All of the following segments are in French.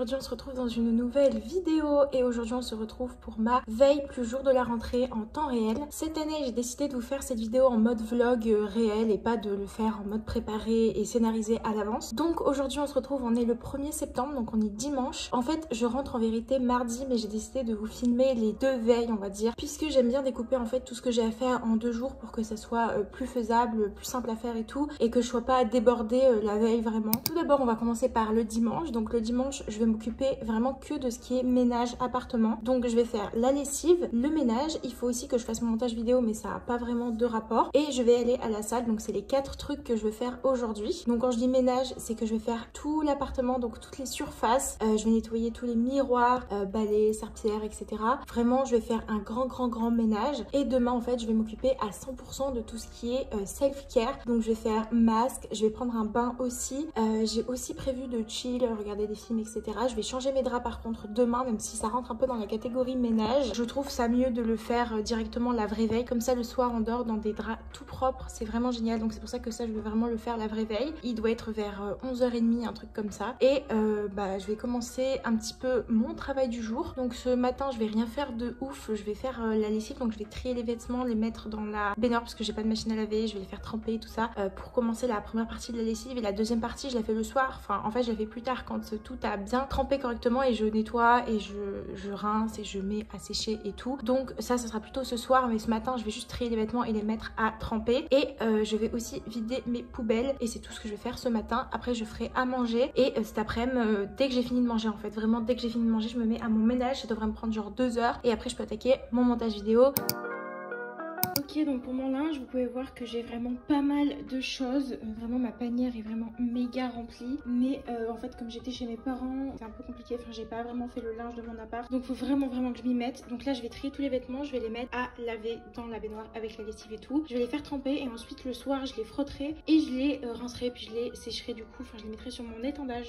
aujourd'hui on se retrouve dans une nouvelle vidéo et aujourd'hui on se retrouve pour ma veille plus jour de la rentrée en temps réel. Cette année j'ai décidé de vous faire cette vidéo en mode vlog réel et pas de le faire en mode préparé et scénarisé à l'avance. Donc aujourd'hui on se retrouve, on est le 1er septembre, donc on est dimanche. En fait je rentre en vérité mardi, mais j'ai décidé de vous filmer les deux veilles on va dire, puisque j'aime bien découper en fait tout ce que j'ai à faire en 2 jours pour que ça soit plus faisable, plus simple à faire et tout, et que je sois pas débordée la veille vraiment. Tout d'abord on va commencer par le dimanche. Donc le dimanche je vais m'occuper vraiment que de ce qui est ménage appartement. Donc je vais faire la lessive, le ménage, il faut aussi que je fasse mon montage vidéo mais ça n'a pas vraiment de rapport, et je vais aller à la salle. Donc c'est les 4 trucs que je vais faire aujourd'hui. Donc quand je dis ménage, c'est que je vais faire tout l'appartement, donc toutes les surfaces, je vais nettoyer tous les miroirs, balais, serpillères, etc. Vraiment je vais faire un grand ménage, et demain en fait je vais m'occuper à 100% de tout ce qui est self-care. Donc je vais faire masque, je vais prendre un bain aussi, j'ai aussi prévu de chill, regarder des films, etc. Je vais changer mes draps par contre demain, même si ça rentre un peu dans la catégorie ménage. Je trouve ça mieux de le faire directement la vraie veille, comme ça le soir on dort dans des draps tout propres, c'est vraiment génial. Donc c'est pour ça que ça je vais vraiment le faire la vraie veille. Il doit être vers 11h30, un truc comme ça, et je vais commencer un petit peu mon travail du jour. Donc ce matin je vais rien faire de ouf, je vais faire la lessive, donc je vais trier les vêtements, les mettre dans la baignoire parce que j'ai pas de machine à laver, je vais les faire tremper tout ça pour commencer la première partie de la lessive, et la deuxième partie je la fais le soir. Enfin en fait je la fais plus tard quand tout a bien trempé correctement, et je nettoie et je rince et je mets à sécher et tout. Donc ça sera plutôt ce soir, mais ce matin je vais juste trier les vêtements et les mettre à tremper, et je vais aussi vider mes poubelles, et c'est tout ce que je vais faire ce matin. Après je ferai à manger, et cet après-midi dès que j'ai fini de manger, en fait vraiment dès que j'ai fini de manger, je me mets à mon ménage. Ça devrait me prendre genre 2 heures, et après je peux attaquer mon montage vidéo. Ok, donc pour mon linge, vous pouvez voir que j'ai vraiment pas mal de choses. Vraiment ma panière est vraiment méga remplie. Mais en fait comme j'étais chez mes parents, c'est un peu compliqué. Enfin j'ai pas vraiment fait le linge de mon appart. Donc faut vraiment que je m'y mette. Donc là je vais trier tous les vêtements, je vais les mettre à laver dans la baignoire avec la lessive et tout. Je vais les faire tremper, et ensuite le soir je les frotterai et je les rincerai, puis je les sécherai du coup. Enfin je les mettrai sur mon étendage.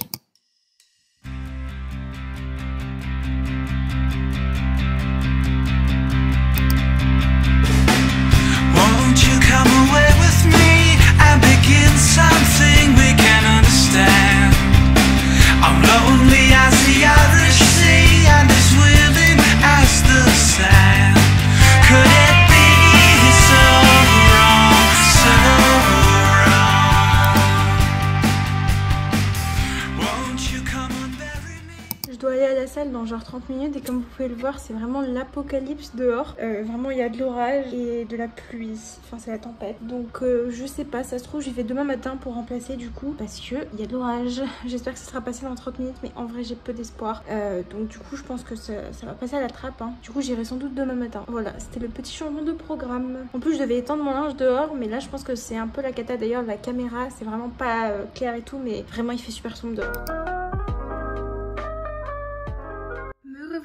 Dans genre 30 minutes, et comme vous pouvez le voir c'est vraiment l'apocalypse dehors. Vraiment il y a de l'orage et de la pluie, enfin c'est la tempête. Donc je sais pas, ça se trouve j'y vais demain matin pour remplacer du coup, parce que il y a de l'orage. J'espère que ça sera passé dans 30 minutes, mais en vrai j'ai peu d'espoir. Donc du coup je pense que ça va passer à la trappe hein. Du coup j'irai sans doute demain matin. Voilà, c'était le petit changement de programme. En plus je devais étendre mon linge dehors, mais là je pense que c'est un peu la cata. D'ailleurs la caméra c'est vraiment pas clair et tout, mais vraiment il fait super sombre dehors.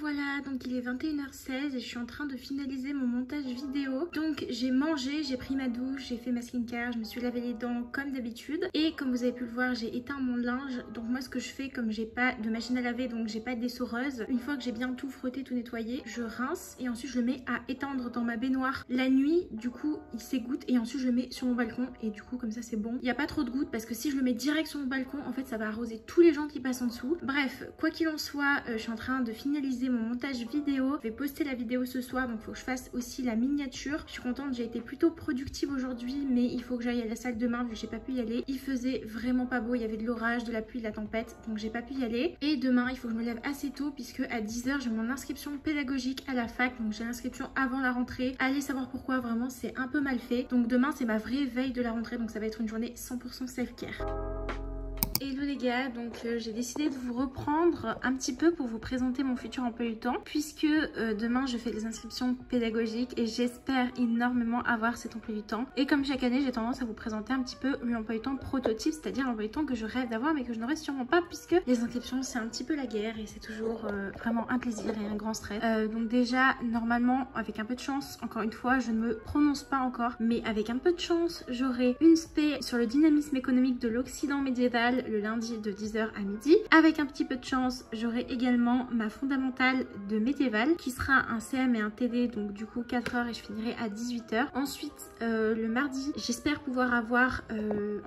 Voilà, donc il est 21h16 et je suis en train de finaliser mon montage vidéo. Donc j'ai mangé, j'ai pris ma douche, j'ai fait ma skincare, je me suis lavé les dents comme d'habitude, et comme vous avez pu le voir j'ai éteint mon linge. Donc moi ce que je fais, comme j'ai pas de machine à laver, donc j'ai pas d'essoreuse, une fois que j'ai bien tout frotté, tout nettoyé, je rince et ensuite je le mets à étendre dans ma baignoire la nuit. Du coup il s'égoutte, et ensuite je le mets sur mon balcon, et du coup comme ça c'est bon. Il n'y a pas trop de gouttes parce que si je le mets direct sur mon balcon, en fait ça va arroser tous les gens qui passent en dessous. Bref, quoi qu'il en soit, je suis en train de finaliser mon montage vidéo. Je vais poster la vidéo ce soir, donc il faut que je fasse aussi la miniature. Je suis contente, j'ai été plutôt productive aujourd'hui, mais il faut que j'aille à la salle demain vu que j'ai pas pu y aller. Il faisait vraiment pas beau, il y avait de l'orage, de la pluie, de la tempête, donc j'ai pas pu y aller. Et demain il faut que je me lève assez tôt, puisque à 10h j'ai mon inscription pédagogique à la fac, donc j'ai l'inscription avant la rentrée. Allez savoir pourquoi, vraiment c'est un peu mal fait. Donc demain c'est ma vraie veille de la rentrée, donc ça va être une journée 100% self-care. Hello les gars, donc j'ai décidé de vous reprendre un petit peu pour vous présenter mon futur emploi du temps, puisque demain je fais les inscriptions pédagogiques et j'espère énormément avoir cet emploi du temps. Et comme chaque année j'ai tendance à vous présenter un petit peu l'emploi du temps prototype, c'est-à-dire l'emploi du temps que je rêve d'avoir mais que je n'aurai sûrement pas, puisque les inscriptions c'est un petit peu la guerre et c'est toujours vraiment un plaisir et un grand stress. Donc déjà normalement avec un peu de chance, encore une fois je ne me prononce pas encore, mais avec un peu de chance j'aurai une spé sur le dynamisme économique de l'Occident médiéval, le lundi de 10h à midi. Avec un petit peu de chance, j'aurai également ma fondamentale de Medieval qui sera un CM et un TD, donc du coup 4h et je finirai à 18h. Ensuite le mardi, j'espère pouvoir avoir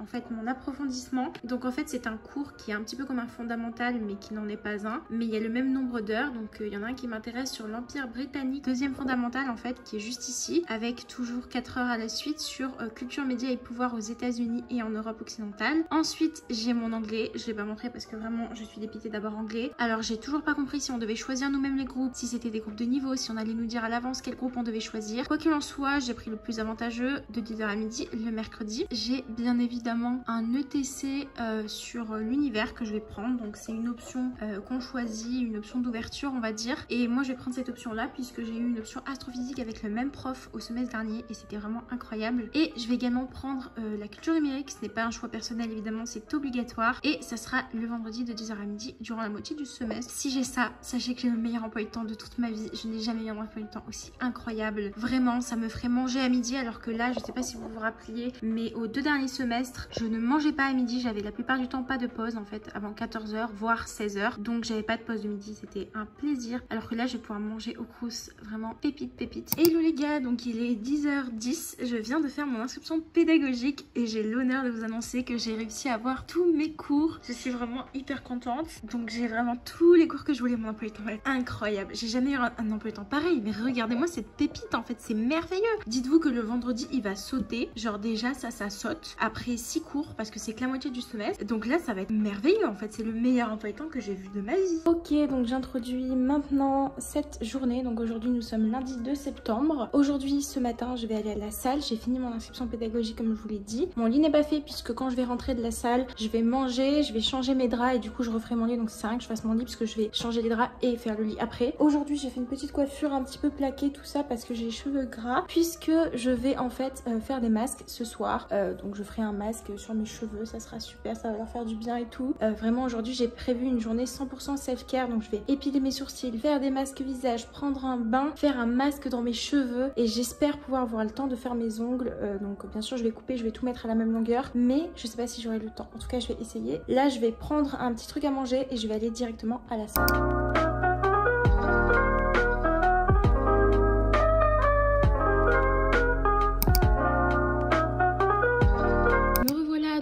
en fait mon approfondissement. Donc en fait c'est un cours qui est un petit peu comme un fondamental mais qui n'en est pas un, mais il y a le même nombre d'heures. Donc il y en a un qui m'intéresse sur l'Empire britannique, deuxième fondamental en fait, qui est juste ici, avec toujours 4 heures à la suite sur culture, médias et pouvoir aux États-Unis et en Europe occidentale. Ensuite j'ai mon anglais, je l'ai pas montré parce que vraiment je suis dépitée d'abord anglais. Alors j'ai toujours pas compris si on devait choisir nous-mêmes les groupes, si c'était des groupes de niveau, si on allait nous dire à l'avance quel groupe on devait choisir. Quoi qu'il en soit, j'ai pris le plus avantageux de 10h à midi le mercredi. J'ai bien évidemment un ETC sur l'univers que je vais prendre, donc c'est une option qu'on choisit, une option d'ouverture on va dire, et moi je vais prendre cette option là puisque j'ai eu une option astrophysique avec le même prof au semestre dernier et c'était vraiment incroyable. Et je vais également prendre la culture numérique, ce n'est pas un choix personnel évidemment, c'est obligatoire, et ça sera le vendredi de 10h à midi durant la moitié du semestre. Si j'ai ça, sachez que j'ai le meilleur emploi du temps de toute ma vie. Je n'ai jamais eu un emploi du temps aussi incroyable. Vraiment, ça me ferait manger à midi, alors que là, je sais pas si vous vous rappeliez, mais aux 2 derniers semestres, je ne mangeais pas à midi. J'avais la plupart du temps pas de pause en fait, avant 14h, voire 16h. Donc j'avais pas de pause de midi, c'était un plaisir. Alors que là, je vais pouvoir manger au Crous, vraiment pépite, pépite. Hello les gars, donc il est 10h10. Je viens de faire mon inscription pédagogique et j'ai l'honneur de vous annoncer que j'ai réussi à avoir tous mes cours. Je suis vraiment hyper contente. Donc j'ai vraiment tous les cours que je voulais. Mon emploi du temps va être incroyable. J'ai jamais eu un emploi du temps pareil, mais regardez-moi cette pépite en fait, c'est merveilleux. Dites-vous que le vendredi il va sauter, genre déjà ça saute après 6 cours parce que c'est que la moitié du semestre. Donc là ça va être merveilleux en fait, c'est le meilleur emploi du temps que j'ai vu de ma vie. Ok, donc j'introduis maintenant cette journée. Donc aujourd'hui nous sommes lundi 2 septembre. Aujourd'hui ce matin je vais aller à la salle, j'ai fini mon inscription pédagogique comme je vous l'ai dit. Mon lit n'est pas fait puisque quand je vais rentrer de la salle, je vais manger, je vais changer mes draps et du coup je referai mon lit, donc ça sert à rien que je fasse mon lit puisque je vais changer les draps et faire le lit après. Aujourd'hui j'ai fait une petite coiffure un petit peu plaquée, tout ça parce que j'ai les cheveux gras, puisque je vais en fait faire des masques ce soir. Donc je ferai un masque sur mes cheveux, ça sera super, ça va leur faire du bien et tout. Vraiment aujourd'hui j'ai prévu une journée 100% self-care, donc je vais épiler mes sourcils, faire des masques visage, prendre un bain, faire un masque dans mes cheveux et j'espère pouvoir avoir le temps de faire mes ongles. Donc bien sûr je vais couper, je vais tout mettre à la même longueur, mais je sais pas si j'aurai le temps. En tout cas je vais essayer. Là je vais prendre un petit truc à manger et je vais aller directement à la salle.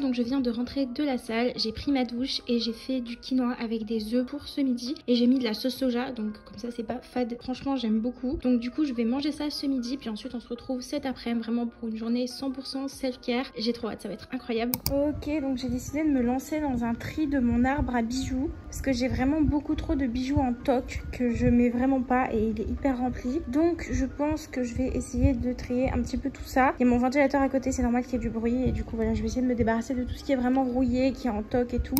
Donc je viens de rentrer de la salle, j'ai pris ma douche et j'ai fait du quinoa avec des œufs pour ce midi et j'ai mis de la sauce soja, donc comme ça c'est pas fade, franchement j'aime beaucoup. Donc du coup je vais manger ça ce midi, puis ensuite on se retrouve cet après-midi vraiment pour une journée 100% self-care. J'ai trop hâte, ça va être incroyable. Ok, donc j'ai décidé de me lancer dans un tri de mon arbre à bijoux parce que j'ai vraiment beaucoup trop de bijoux en toc que je mets vraiment pas et il est hyper rempli. Donc je pense que je vais essayer de trier un petit peu tout ça. Il y a mon ventilateur à côté, c'est normal qu'il y ait du bruit et du coup voilà, je vais essayer de me débarrasser de tout ce qui est vraiment rouillé, qui est en toc et tout.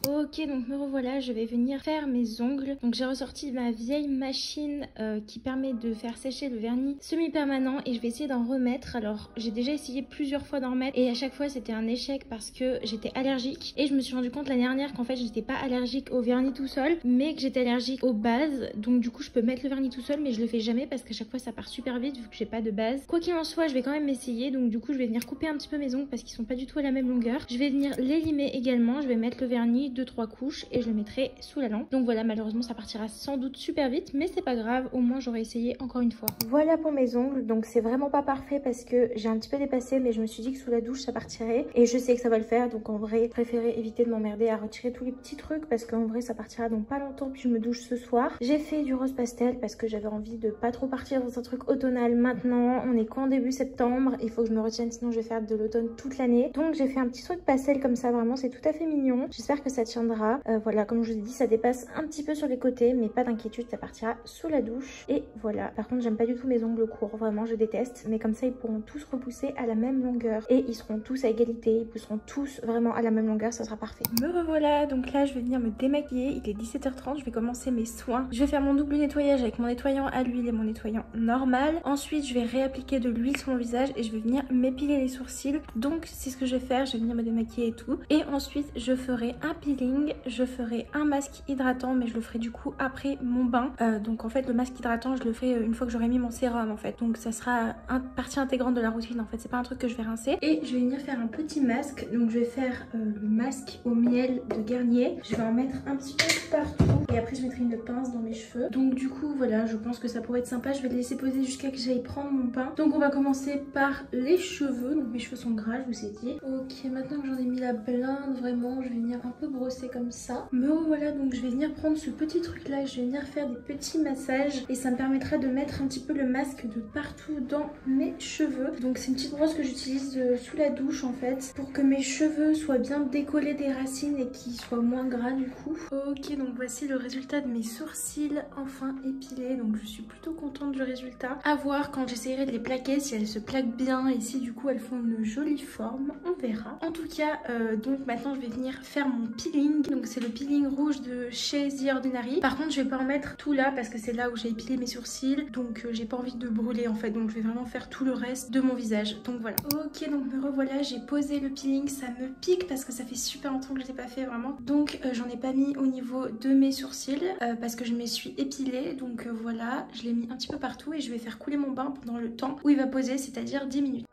Ok, donc me revoilà, je vais venir faire mes ongles. Donc j'ai ressorti ma vieille machine qui permet de faire sécher le vernis semi-permanent et je vais essayer d'en remettre. Alors j'ai déjà essayé plusieurs fois d'en remettre et à chaque fois c'était un échec parce que j'étais allergique. Et je me suis rendu compte l'année dernière qu'en fait j'étais pas allergique au vernis tout seul, mais que j'étais allergique aux bases. Donc du coup je peux mettre le vernis tout seul, mais je le fais jamais parce qu'à chaque fois ça part super vite vu que j'ai pas de base. Quoi qu'il en soit, je vais quand même essayer. Donc du coup je vais venir couper un petit peu mes ongles parce qu'ils sont pas du tout à la même longueur. Je vais venir les limer également. Je vais mettre le vernis 2-3 couches et je le mettrai sous la lampe. Donc voilà, malheureusement ça partira sans doute super vite, mais c'est pas grave, au moins j'aurai essayé encore une fois. Voilà pour mes ongles. Donc c'est vraiment pas parfait parce que j'ai un petit peu dépassé, mais je me suis dit que sous la douche ça partirait et je sais que ça va le faire. Donc en vrai, préférez éviter de m'emmerder à retirer tous les petits trucs parce qu'en vrai ça partira dans pas longtemps. Puis je me douche ce soir. J'ai fait du rose pastel parce que j'avais envie de pas trop partir dans un truc automnal maintenant. On est qu'en début septembre, il faut que je me retienne sinon je vais faire de l'automne toute l'année. Donc j'ai fait un petit truc pastel comme ça, vraiment c'est tout à fait mignon. J'espère que ça tiendra. Voilà, comme je vous ai dit, ça dépasse un petit peu sur les côtés, mais pas d'inquiétude, ça partira sous la douche. Et voilà, par contre j'aime pas du tout mes ongles courts, vraiment je déteste, mais comme ça ils pourront tous repousser à la même longueur et ils seront tous à égalité, ils pousseront tous vraiment à la même longueur, ça sera parfait. Me revoilà, donc là je vais venir me démaquiller, il est 17h30, je vais commencer mes soins. Je vais faire mon double nettoyage avec mon nettoyant à l'huile et mon nettoyant normal. Ensuite je vais réappliquer de l'huile sur mon visage et je vais venir m'épiler les sourcils. Donc c'est ce que je vais faire, je vais venir me démaquiller et tout. Et ensuite je ferai un peeling peeling, je ferai un masque hydratant, mais je le ferai du coup après mon bain. Donc en fait le masque hydratant je le fais une fois que j'aurai mis mon sérum en fait. Donc ça sera partie intégrante de la routine en fait, c'est pas un truc que je vais rincer. Et je vais venir faire un petit masque. Donc je vais faire le masque au miel de Garnier. Je vais en mettre un petit peu partout. Et après je mettrai une pince dans mes cheveux. Donc du coup voilà, je pense que ça pourrait être sympa. Je vais le laisser poser jusqu'à que j'aille prendre mon bain. Donc on va commencer par les cheveux. Donc mes cheveux sont gras, je vous ai dit. Ok, maintenant que j'en ai mis la blinde, vraiment je vais venir un peu brosser comme ça. Mais voilà, donc je vais venir prendre ce petit truc là. Je vais venir faire des petits massages. Et ça me permettra de mettre un petit peu le masque de partout dans mes cheveux. Donc c'est une petite brosse que j'utilise sous la douche en fait, pour que mes cheveux soient bien décollés des racines et qu'ils soient moins gras du coup. Ok, donc voici le résultat de mes sourcils enfin épilés. Donc je suis plutôt contente du résultat. À voir quand j'essaierai de les plaquer, si elles se plaquent bien et si du coup elles font une jolie forme, on verra. En tout cas, donc maintenant je vais venir faire mon peeling. Donc c'est le peeling rouge de chez The Ordinary. Par contre je vais pas en mettre tout là parce que c'est là où j'ai épilé mes sourcils. Donc j'ai pas envie de brûler en fait. Donc je vais vraiment faire tout le reste de mon visage. Donc voilà. Ok, donc me revoilà, j'ai posé le peeling. Ça me pique parce que ça fait super longtemps que je l'ai pas fait vraiment. Donc j'en ai pas mis au niveau de mes sourcils parce que je me suis épilée. Donc voilà, je l'ai mis un petit peu partout et je vais faire couler mon bain pendant le temps où il va poser, c'est-à-dire 10 minutes.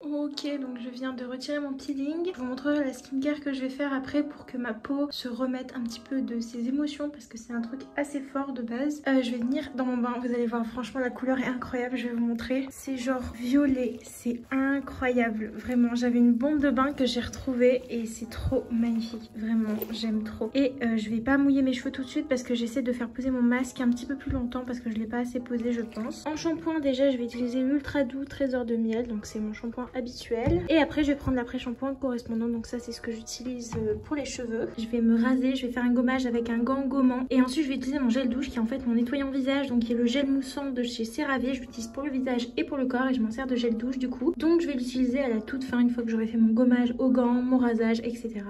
Ok, donc je viens de retirer mon peeling. Je vous montrerai la skincare que je vais faire après pour que ma peau se remette un petit peu de ses émotions parce que c'est un truc assez fort de base. Je vais venir dans mon bain, vous allez voir, franchement la couleur est incroyable, je vais vous montrer. C'est genre violet, c'est incroyable, vraiment. J'avais une bombe de bain que j'ai retrouvée et c'est trop magnifique, vraiment, j'aime trop. Et je vais pas mouiller mes cheveux tout de suite parce que j'essaie de faire poser mon masque un petit peu plus longtemps parce que je l'ai pas assez posé je pense. En shampoing déjà, je vais utiliser l'Ultra Doux Trésor de Miel, donc c'est mon shampoing habituel. Et après je vais prendre l'après-shampoing correspondant, donc ça c'est ce que j'utilise pour les cheveux. Je vais me raser, je vais faire un gommage avec un gant gommant et ensuite je vais utiliser mon gel douche qui est en fait mon nettoyant visage, donc qui est le gel moussant de chez CeraVe. Je l'utilise pour le visage et pour le corps et je m'en sers de gel douche du coup. Donc je vais l'utiliser à la toute fin une fois que j'aurai fait mon gommage au gant, mon rasage, etc.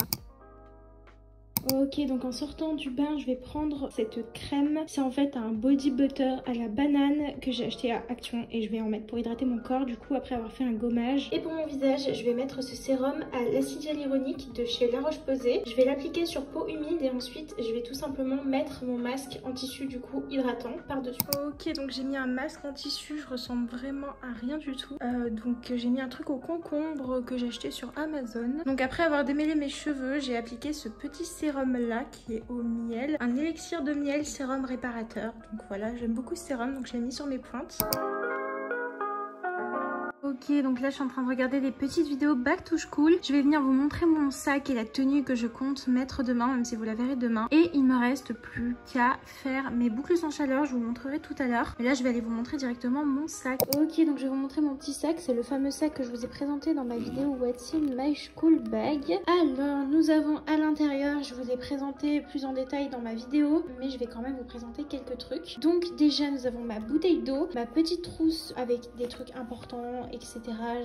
Ok, donc en sortant du bain, je vais prendre cette crème. C'est en fait un body butter à la banane que j'ai acheté à Action et je vais en mettre pour hydrater mon corps du coup après avoir fait un gommage. Et pour mon visage, je vais mettre ce sérum à l'acide hyaluronique de chez La Roche-Posay. Je vais l'appliquer sur peau humide et ensuite je vais tout simplement mettre mon masque en tissu du coup hydratant par-dessus. Ok, donc j'ai mis un masque en tissu, je ressemble vraiment à rien du tout. Donc j'ai mis un truc au concombre que j'ai acheté sur Amazon. Donc après avoir démêlé mes cheveux, j'ai appliqué ce petit sérum là qui est au miel, un élixir de miel sérum réparateur. Donc voilà, j'aime beaucoup ce sérum donc je l'ai mis sur mes pointes. Ok, donc là je suis en train de regarder des petites vidéos back to school. Je vais venir vous montrer mon sac et la tenue que je compte mettre demain, même si vous la verrez demain. Et il me reste plus qu'à faire mes boucles sans chaleur, je vous montrerai tout à l'heure. Et là je vais aller vous montrer directement mon sac. Ok, donc je vais vous montrer mon petit sac, c'est le fameux sac que je vous ai présenté dans ma vidéo What's in my school bag. Alors nous avons à l'intérieur, je vous ai présenté plus en détail dans ma vidéo, mais je vais quand même vous présenter quelques trucs. Donc déjà nous avons ma bouteille d'eau, ma petite trousse avec des trucs importants, etc.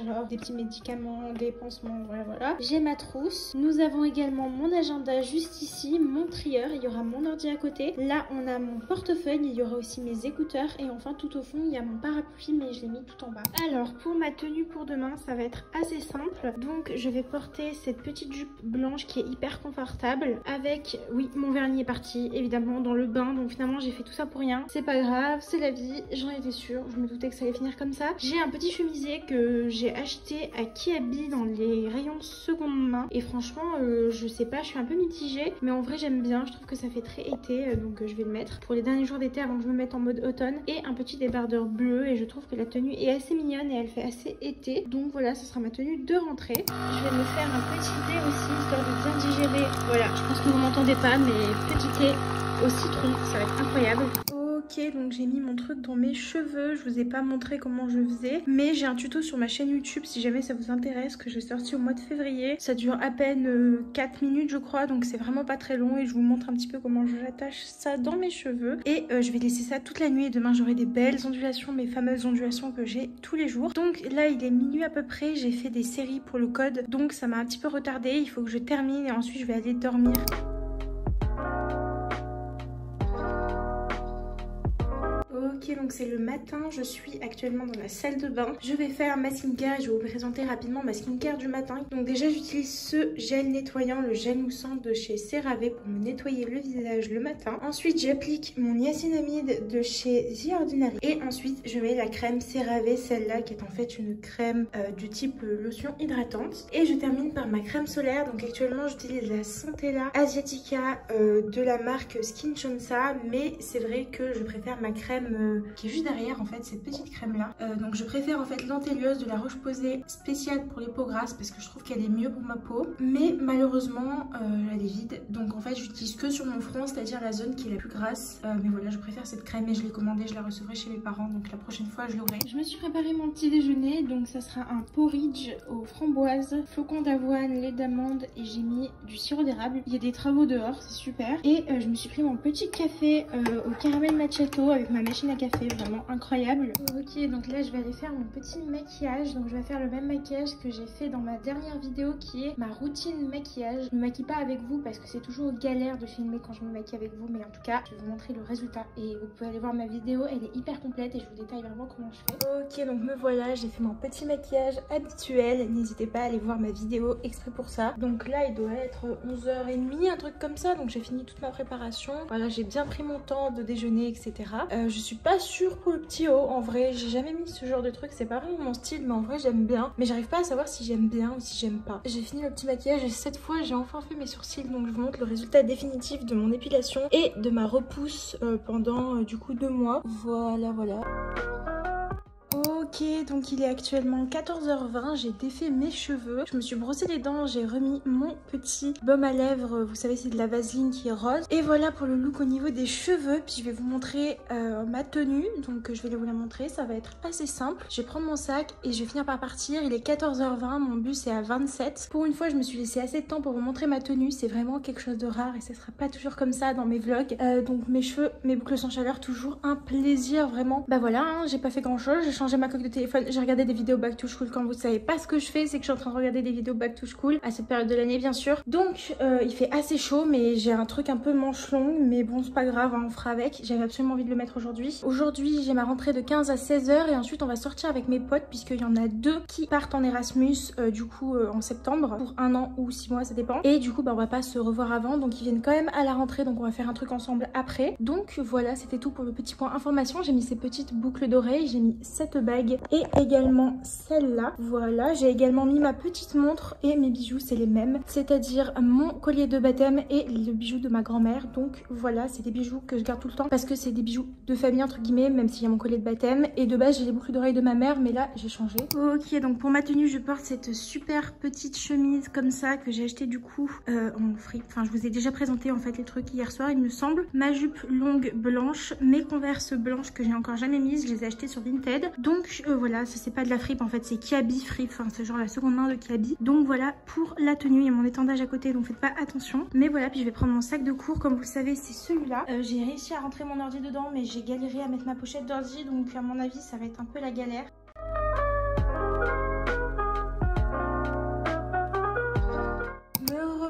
Genre des petits médicaments, des pansements, voilà. J'ai ma trousse. Nous avons également mon agenda juste ici, mon trieur, il y aura mon ordi à côté. Là, on a mon portefeuille, il y aura aussi mes écouteurs. Et enfin, tout au fond, il y a mon parapluie, mais je l'ai mis tout en bas. Alors, pour ma tenue pour demain, ça va être assez simple. Donc, je vais porter cette petite jupe blanche qui est hyper confortable. Avec, oui, mon vernis est parti, évidemment, dans le bain. Donc, finalement, j'ai fait tout ça pour rien. C'est pas grave, c'est la vie. J'en étais sûre. Je me doutais que ça allait finir comme ça. J'ai un petit chemisier que j'ai acheté à Kiabi dans les rayons seconde main et franchement je sais pas, je suis un peu mitigée mais en vrai j'aime bien, je trouve que ça fait très été donc je vais le mettre pour les derniers jours d'été avant que je me mette en mode automne. Et un petit débardeur bleu et je trouve que la tenue est assez mignonne et elle fait assez été, donc voilà, ce sera ma tenue de rentrée. Je vais me faire un petit thé aussi histoire de bien digérer. Voilà, je pense que vous m'entendez pas mais petit thé au citron, ça va être incroyable. Ok, donc j'ai mis mon truc dans mes cheveux, je vous ai pas montré comment je faisais, mais j'ai un tuto sur ma chaîne YouTube si jamais ça vous intéresse que j'ai sorti au mois de février. Ça dure à peine 4 minutes je crois, donc c'est vraiment pas très long et je vous montre un petit peu comment j'attache ça dans mes cheveux. Et je vais laisser ça toute la nuit et demain j'aurai des belles ondulations, mes fameuses ondulations que j'ai tous les jours. Donc là il est minuit à peu près, j'ai fait des séries pour le code, donc ça m'a un petit peu retardé, il faut que je termine et ensuite je vais aller dormir. Ok, donc c'est le matin, je suis actuellement dans la salle de bain. Je vais faire ma skincare, je vais vous présenter rapidement ma skincare du matin. Donc déjà j'utilise ce gel nettoyant, le gel moussant de chez CeraVe pour me nettoyer le visage le matin. Ensuite j'applique mon niacinamide de chez The Ordinary. Et ensuite je mets la crème CeraVe, celle-là qui est en fait une crème du type lotion hydratante. Et je termine par ma crème solaire. Donc actuellement j'utilise la Centella Asiatica de la marque Skin Chonsa. Mais c'est vrai que je préfère ma crème qui est juste derrière en fait, cette petite crème là. Donc je préfère en fait l'Antelios de la Roche-Posay spéciale pour les peaux grasses parce que je trouve qu'elle est mieux pour ma peau. Mais malheureusement elle est vide. Donc en fait j'utilise que sur mon front, c'est-à-dire la zone qui est la plus grasse. Mais voilà, je préfère cette crème et je l'ai commandée, je la recevrai chez mes parents. Donc la prochaine fois je l'aurai. Je me suis préparé mon petit déjeuner. Donc ça sera un porridge aux framboises, flocons d'avoine, lait d'amande et j'ai mis du sirop d'érable. Il y a des travaux dehors, c'est super. Et je me suis pris mon petit café au caramel macchiato avec ma machine à café, vraiment incroyable. Ok, donc là je vais aller faire mon petit maquillage. Donc je vais faire le même maquillage que j'ai fait dans ma dernière vidéo qui est ma routine maquillage. Je me maquille pas avec vous parce que c'est toujours galère de filmer quand je me maquille avec vous, mais en tout cas je vais vous montrer le résultat et vous pouvez aller voir ma vidéo, elle est hyper complète et je vous détaille vraiment comment je fais. Ok, donc me voilà, j'ai fait mon petit maquillage habituel. N'hésitez pas à aller voir ma vidéo exprès pour ça. Donc là il doit être 11h30, un truc comme ça, donc j'ai fini toute ma préparation. Voilà, j'ai bien pris mon temps de déjeuner, etc. Je suis pas sûre pour le petit haut, en vrai j'ai jamais mis ce genre de truc, c'est pas vraiment mon style, mais en vrai j'aime bien, mais j'arrive pas à savoir si j'aime bien ou si j'aime pas. J'ai fini le petit maquillage et cette fois j'ai enfin fait mes sourcils, donc je vous montre le résultat définitif de mon épilation et de ma repousse pendant du coup 2 mois. Voilà. Ok, donc il est actuellement 14h20, j'ai défait mes cheveux, je me suis brossé les dents, j'ai remis mon petit baume à lèvres, vous savez c'est de la vaseline qui est rose. Et voilà pour le look au niveau des cheveux, puis je vais vous montrer ma tenue, donc je vais vous la montrer, ça va être assez simple. Je vais prendre mon sac et je vais finir par partir, il est 14h20, mon bus est à 27. Pour une fois je me suis laissé assez de temps pour vous montrer ma tenue, c'est vraiment quelque chose de rare et ça sera pas toujours comme ça dans mes vlogs. Donc mes cheveux, mes boucles sans chaleur, toujours un plaisir vraiment. Bah voilà, hein, j'ai pas fait grand chose, j'ai changé ma coque de téléphone, j'ai regardé des vidéos back to school. Quand vous savez pas ce que je fais, c'est que je suis en train de regarder des vidéos back to school à cette période de l'année bien sûr. Donc il fait assez chaud, mais j'ai un truc un peu manche longue, mais bon c'est pas grave, hein, on fera avec. J'avais absolument envie de le mettre aujourd'hui. Aujourd'hui j'ai ma rentrée de 15 à 16h et ensuite on va sortir avec mes potes puisqu'il y en a 2 qui partent en Erasmus du coup en septembre pour 1 an ou 6 mois, ça dépend. Et du coup bah on va pas se revoir avant, donc ils viennent quand même à la rentrée, donc on va faire un truc ensemble après. Donc voilà, c'était tout pour le petit point information. J'ai mis ces petites boucles d'oreilles, j'ai mis cette bague et également celle-là. Voilà, j'ai également mis ma petite montre et mes bijoux c'est les mêmes, c'est-à-dire mon collier de baptême et le bijou de ma grand-mère. Donc voilà, c'est des bijoux que je garde tout le temps parce que c'est des bijoux de famille entre guillemets, même s'il y a mon collier de baptême. Et de base j'ai les boucles d'oreilles de ma mère, mais là j'ai changé. Ok, donc pour ma tenue je porte cette super petite chemise comme ça que j'ai acheté du coup en fripe. Enfin je vous ai déjà présenté en fait les trucs hier soir il me semble. Ma jupe longue blanche, mes Converse blanches que j'ai encore jamais mises, je les ai achetées sur Vinted. Donc voilà, ça c'est pas de la fripe en fait, c'est Kiabi fripe, enfin c'est genre la seconde main de Kiabi. Donc voilà pour la tenue, il y a mon étendage à côté donc faites pas attention. Mais voilà, puis je vais prendre mon sac de cours, comme vous le savez c'est celui-là. J'ai réussi à rentrer mon ordi dedans mais j'ai galéré à mettre ma pochette d'ordi, donc à mon avis ça va être un peu la galère.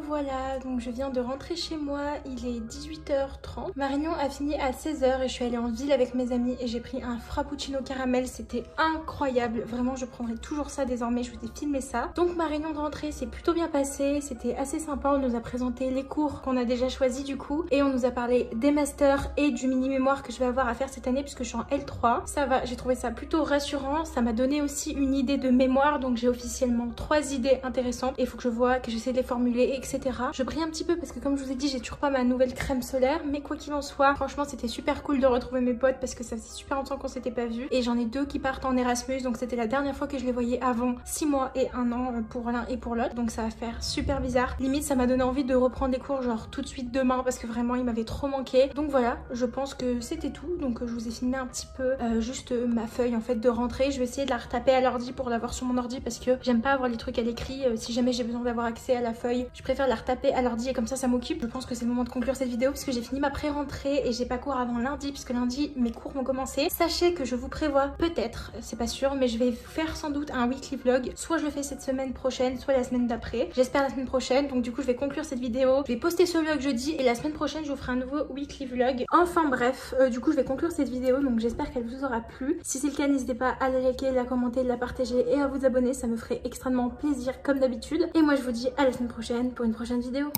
Voilà, donc je viens de rentrer chez moi, il est 18h30. Ma réunion a fini à 16h et je suis allée en ville avec mes amis et j'ai pris un frappuccino caramel, c'était incroyable. Vraiment, je prendrai toujours ça désormais, je vous ai filmé ça. Donc ma réunion de rentrée s'est plutôt bien passée, c'était assez sympa. On nous a présenté les cours qu'on a déjà choisis du coup et on nous a parlé des masters et du mini-mémoire que je vais avoir à faire cette année puisque je suis en L3. Ça va, j'ai trouvé ça plutôt rassurant, ça m'a donné aussi une idée de mémoire, donc j'ai officiellement 3 idées intéressantes et il faut que je vois, que j'essaie de les formuler, etc. Je brille un petit peu parce que comme je vous ai dit j'ai toujours pas ma nouvelle crème solaire, mais quoi qu'il en soit franchement c'était super cool de retrouver mes potes parce que ça faisait super longtemps qu'on s'était pas vus et j'en ai 2 qui partent en Erasmus, donc c'était la dernière fois que je les voyais avant 6 mois et 1 an pour l'un et pour l'autre, donc ça va faire super bizarre. Limite ça m'a donné envie de reprendre des cours genre tout de suite demain parce que vraiment il m'avait trop manqué. Donc voilà, je pense que c'était tout, donc je vous ai filmé un petit peu juste ma feuille en fait de rentrée. Je vais essayer de la retaper à l'ordi pour l'avoir sur mon ordi parce que j'aime pas avoir les trucs à l'écrit. Si jamais j'ai besoin d'avoir accès à la feuille, je préfère la retaper à l'ordi et comme ça m'occupe. Je pense que c'est le moment de conclure cette vidéo parce que j'ai fini ma pré-rentrée et j'ai pas cours avant lundi puisque lundi mes cours vont commencer. Sachez que je vous prévois peut-être, c'est pas sûr, mais je vais faire sans doute un weekly vlog. Soit je le fais cette semaine prochaine, soit la semaine d'après. J'espère la semaine prochaine. Donc du coup je vais conclure cette vidéo. Je vais poster ce vlog jeudi et la semaine prochaine je vous ferai un nouveau weekly vlog. Enfin bref, du coup je vais conclure cette vidéo, donc j'espère qu'elle vous aura plu. Si c'est le cas, n'hésitez pas à la liker, la commenter, la partager et à vous abonner, ça me ferait extrêmement plaisir comme d'habitude. Et moi je vous dis à la semaine prochaine pour une prochaine vidéo.